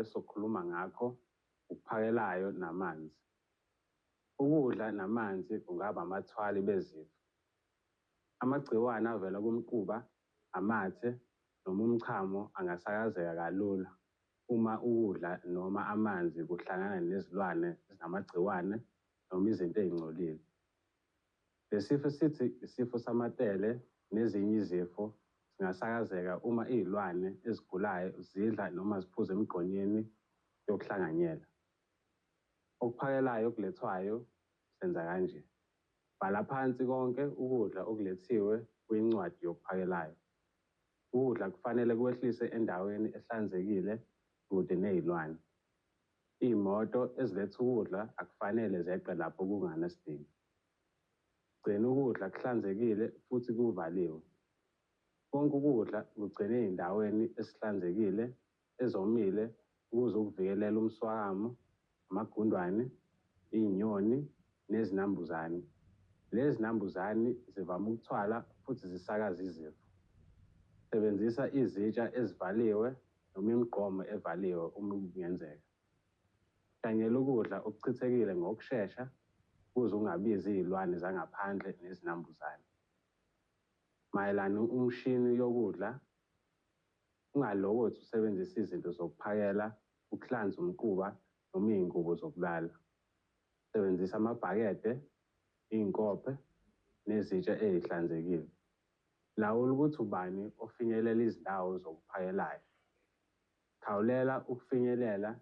sokukhuluma ngakho ukuphakelayo namanzi. Ukudla namanzi kungaba amathwali bezifo. Amagciwane avela kumquba, amathe noma umchamo angasakazeka kalula uma ukudla noma amanzi kuhlangana nezilwane ezinamagciwane noma izinto ezingcolile. Le sifo sithi isifo samatele nezinye izifo zingasakazeka uma izilwane ezigulayo zidla noma ziphuza emgqonyeni yokuhlanganyela. Okuphakelayo okulethwayo senza kanje. Bhala phansi konke ukudla okulethiwe kwincwadi yokuphakelayo. Ukudla kufanele kwehlise endaweni ehlanzekile kude nezilwane. Iy'moto eziletha ukudla akufanele zeqe lapho kungenasidingo. Gcina ukudla kuhlanzekile futhi kuvaliwe. Konke ukudla kugcinwe ey'ndaweni ezihlanzekile, ezomile ukuze ukuvikelela umswakamo, amagundwane, iy'nyoni nezinambuzane. Lezi zinambuzane zivame ukuthwala futhi zisakaze izifo. Sebenzisa izitsha ezivaliwe noma imigqomo evaliwe uma kungenzeka. Hlanyela ukudla okuchithekile ngokushesha ukuze ungabizi izilwane zangaphandle nezinambuzane. Mayelana umshini yokudla, ungalokothi usebenzisa izinto zokuphakela, ukuhlanza umquba noma iy'ngubo zokulala. Sebenzisa amabhakede, iy'nkophe nezitsha ey'hlanzekile. Lawula ukuthi ubani ofinyelela izindawo zokuphakelayo. Khawulela ukufinyelela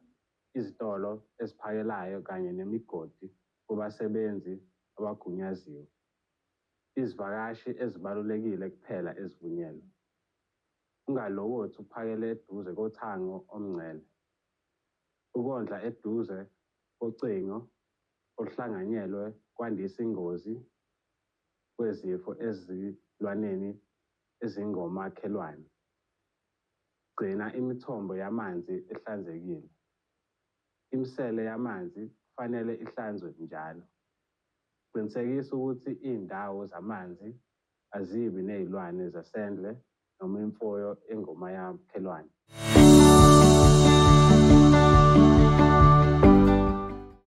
izitolo eziphakelayo kanye nemigodi kubasebenzi abagunyaziwe. Izivakashi ezibalulekile kuphela ezivunyelwe. Ungalokothi uphakele eduze kothango omngcele. Ukondla eduze kocingo oluhlanganyelwe kwandisa ingozi kwezifo ezilwaneni ezingomakhelwane. Gcina imithombo yamanzi ehlanzekile. Imisele yamanzi kufanele ihlanzwe njalo. Qinisekisa ukuthi iy'ndawo zamanzi azibi nezilwane zasendle noma imfuyo engomayamakhelwane.